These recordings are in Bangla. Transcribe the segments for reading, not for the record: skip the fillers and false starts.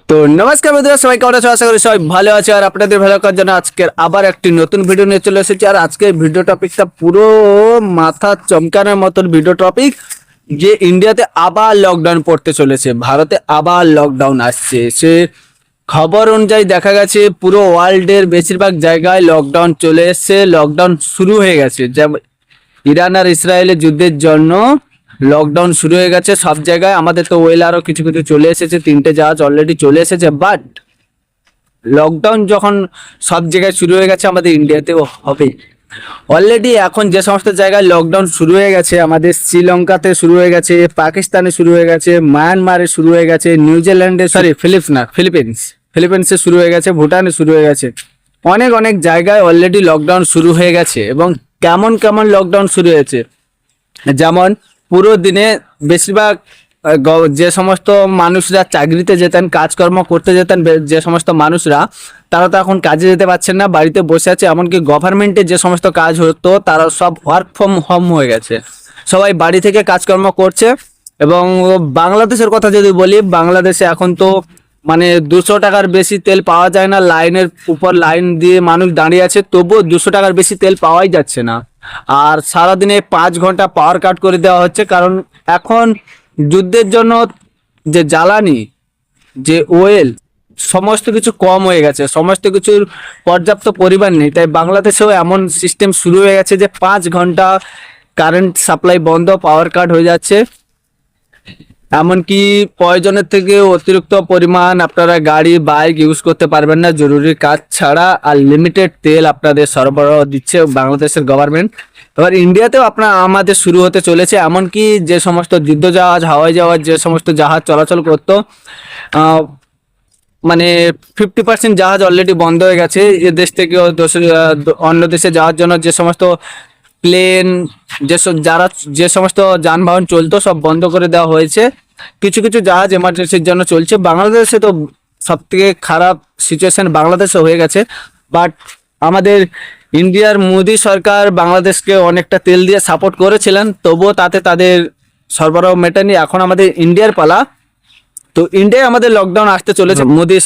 তো নমস্কার বন্ধুরা, সবাই কেমন আছো? আশা করি সবাই ভালো আছে। আর আপনাদের ভালো করার জন্য আজকের আবার একটি নতুন ভিডিও নিয়ে চলে এসেছি। আর আজকের ভিডিও টপিকটা পুরো মাথা চমকানোর মতন ভিডিও টপিক, যে ইন্ডিয়াতে আবার লকডাউন পড়তে চলেছে, ভারতে আবার লকডাউন আসছে। সে খবর অনুযায়ী দেখা গেছে পুরো ওয়ার্ল্ডের বেশিরভাগ জায়গায় লকডাউন চলে এসছে, লকডাউন শুরু হয়ে গেছে। যেমন ইরান আর ইসরায়েলের যুদ্ধের জন্য লকডাউন শুরু হয়ে গেছে সব জায়গায়। আমাদের তো ওয়েল আরও কিছু কিছু চলে এসেছে, 3টে জাহাজ অলরেডি চলে এসেছে। বাট লকডাউন যখন সব জায়গায় শুরু হয়ে গেছে, আমাদের ইন্ডিয়াতেও হবে অলরেডি। এখন যে সমস্ত জায়গায় লকডাউন শুরু হয়ে গেছে, আমাদের শ্রীলঙ্কাতে শুরু হয়ে গেছে, পাকিস্তানে শুরু হয়ে গেছে, মায়ানমারে শুরু হয়ে গেছে, নিউজিল্যান্ডে ফিলিপিন্সে শুরু হয়ে গেছে, ভুটানে শুরু হয়ে গেছে। অনেক অনেক জায়গায় অলরেডি লকডাউন শুরু হয়ে গেছে। এবং কেমন কেমন লকডাউন শুরু হয়েছে, যেমন পুরো দিনে বেশিরভাগ যে সমস্ত মানুষরা চাকরিতে যেতেন, কাজকর্ম করতে যেতেন, যে সমস্ত মানুষরা, তারা তো এখন কাজে যেতে পারছেন না, বাড়িতে বসে আছে। এমনকি গভর্নমেন্টের যে সমস্ত কাজ হতো তারা সব ওয়ার্ক ফ্রম হোম হয়ে গেছে, সবাই বাড়ি থেকে কাজকর্ম করছে। এবং বাংলাদেশের কথা যদি বলি, বাংলাদেশে এখন তো মানে 200 টাকার বেশি তেল পাওয়া যায় না। লাইনের উপর লাইন দিয়ে মানুষ দাঁড়িয়ে আছে, তবুও 200 টাকার বেশি তেল পাওয়াই যাচ্ছে না। আর সারাদিনে 5 ঘন্টা পাওয়ার কাট করে দেওয়া হচ্ছে, কারণ এখন যুদ্ধের জন্য যে জ্বালানি, যে ওয়েল, সমস্ত কিছু কম হয়ে গেছে, সমস্ত কিছুর পর্যাপ্ত পরিমাণ নেই। তাই বাংলাদেশেও এমন সিস্টেম শুরু হয়ে গেছে যে 5 ঘন্টা কারেন্ট সাপ্লাই বন্ধ, পাওয়ার কাট হয়ে যাচ্ছে। এমনকি প্রয়োজনের থেকে অতিরিক্ত পরিমাণ আপনারা গাড়ি বাইক ইউজ করতে পারবেন না জরুরি কাজ ছাড়া। আর লিমিটেড তেল আপনাদের সরবরাহ দিচ্ছে বাংলাদেশের গভর্নমেন্ট। এবার ইন্ডিয়াতেও আমাদের শুরু হতে চলেছে। এমনকি যে সমস্ত যুদ্ধ জাহাজ, হাওয়াই জাহাজ, যে সমস্ত জাহাজ চলাচল করতো, মানে 50% জাহাজ অলরেডি বন্ধ হয়ে গেছে। এ দেশ থেকে অন্য দেশে যাওয়ার জন্য যে সমস্ত প্লেন, যে সমস্ত যানবাহন চলতো, সব বন্ধ করে দেওয়া হয়েছে। কিছু কিছু জাহাজ এমার্জেন্সির জন্য চলছে। বাংলাদেশে তো সব থেকে খারাপ সিচুয়েশন বাংলাদেশে হয়ে গেছে। বাট আমাদের ইন্ডিয়ার মোদি সরকার বাংলাদেশকে অনেকটা তেল দিয়ে সাপোর্ট করেছিলেন, তবুও তাতে তাদের সরবরাহ মেটায়নি। এখন আমাদের ইন্ডিয়ার পালা। তো ইন্ডিয়ায় আমাদের লকডাউন আসতে চলেছে। মোদি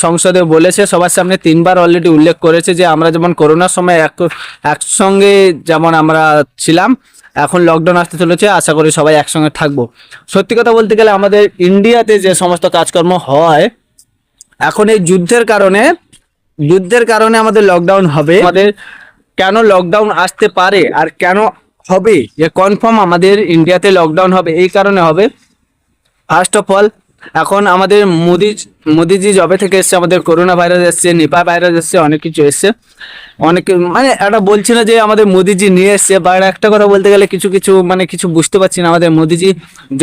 সংসদে বলেছে, সবার সামনে 3বার অলরেডি উল্লেখ করেছে যে আমরা যেমন করোনার সময় একসঙ্গে যেমন আমরা ছিলাম, এখন লকডাউন আসতে চলেছে, আশা করি সবাই একসঙ্গে থাকবো। সত্যি কথা বলতে গেলে আমাদের ইন্ডিয়াতে যে সমস্ত কাজকর্ম হয়, এখন এই যুদ্ধের কারণে আমাদের লকডাউন হবে। আমাদের কেন লকডাউন আসতে পারে আর কেন হবে, যে কনফার্ম আমাদের ইন্ডিয়াতে লকডাউন হবে, এই কারণে হবে। ফার্স্ট অফ অল, এখন আমাদের মোদিজি জবে থেকে এসছে, আমাদের করোনা ভাইরাস এসছে, নিপা ভাইরাস এসছে, অনেক কিছু এসছে। অনেকে মানে এটা বলছি না যে আমাদের মোদিজি নিয়ে এসছে, বা একটা কথা বলতে গেলে কিছু কিছু মানে কিছু বুঝতে পারছি না। আমাদের মোদিজি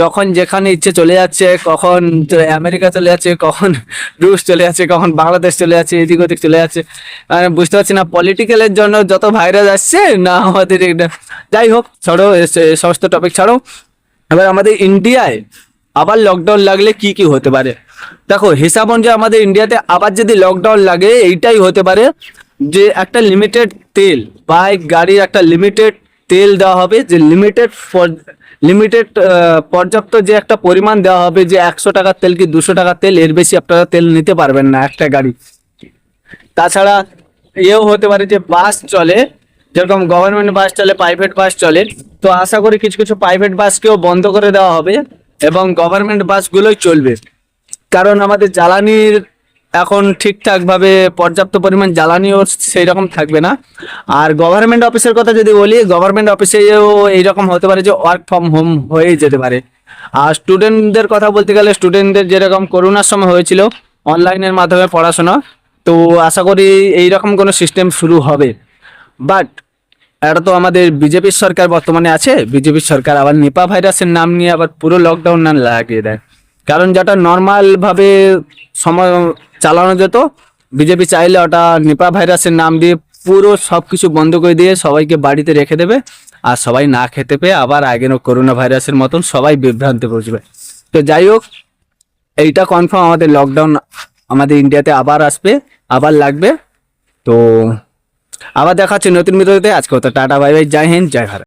যখন যেখানে ইচ্ছে চলে যাচ্ছে, কখন আমেরিকা চলে যাচ্ছে, কখন রুশ চলে যাচ্ছে, কখন বাংলাদেশ চলে যাচ্ছে, এদিক ওদিক চলে যাচ্ছে। মানে বুঝতে পারছি না পলিটিক্যালের জন্য যত ভাইরাস আসছে না আমাদের এটা। যাই হোক, ছাড়ো সমস্ত টপিক ছাড়ো। এবার আমাদের ইন্ডিয়ায় আবার লকডাউন লাগলে কি কি হতে পারে দেখো। হিসাব অনুযায়ী আমাদের ইন্ডিয়াতে আবার যদি লকডাউন লাগে, এইটাই হতে পারে যে একটা লিমিটেড তেল, বাইক গাড়ির একটা লিমিটেড তেল দেওয়া হবে, যে লিমিটেড পর্যাপ্ত যে একটা পরিমাণ দেওয়া হবে, যে 100 টাকার তেল কি 200 টাকার তেল, এর বেশি আপনারা তেল নিতে পারবেন না একটা গাড়ি। তাছাড়া এও হতে পারে যে বাস চলে, যেরকম গভর্নমেন্ট বাস চলে, প্রাইভেট বাস চলে, তো আশা করি কিছু কিছু প্রাইভেট বাসকেও বন্ধ করে দেওয়া হবে এবং গভর্নমেন্ট বাসগুলোই চলবে। কারণ আমাদের জ্বালানির এখন ঠিকঠাক ভাবে পর্যাপ্ত পরিমাণ জ্বালানিও সেই রকম থাকবে না। আর গভর্নমেন্ট অফিসের কথা যদি বলি, গভর্নমেন্ট অফিসেও এইরকম হতে পারে যে ওয়ার্ক ফ্রম হোম হয়ে যেতে পারে। আর স্টুডেন্টদের কথা বলতে গেলে, স্টুডেন্টদের যেরকম করোনার সময় হয়েছিল অনলাইনের মাধ্যমে পড়াশোনা, তো আশা করি এইরকম কোনো সিস্টেম শুরু হবে। বাট এটা তো আমাদের বিজেপির সরকার বর্তমানে আছে, বিজেপির সরকার আবার নিপা ভাইরাসের নাম নিয়ে আবার পুরো লকডাউন না লাগিয়ে দেয়। কারণ যেটা নর্মাল ভাবে সময় চালানো যেত, বিজেপি চাইলে ওটা নিপা ভাইরাসের নাম দিয়ে পুরো সব কিছু বন্ধ করে দিয়ে সবাইকে বাড়িতে রেখে দেবে, আর সবাই না খেতে পেয়ে আবার আগের করোনা ভাইরাসের মতন সবাই বিভ্রান্তি পড়বে। তো যাই হোক, এইটা কনফার্ম আমাদের লকডাউন আমাদের ইন্ডিয়াতে আবার আসবে, আবার লাগবে। তো আবার দেখা হচ্ছে নতুন ভিডিওতে। আজকে তো টাটা, বাই বাই, জয় হিন্দ, জয় ভারত।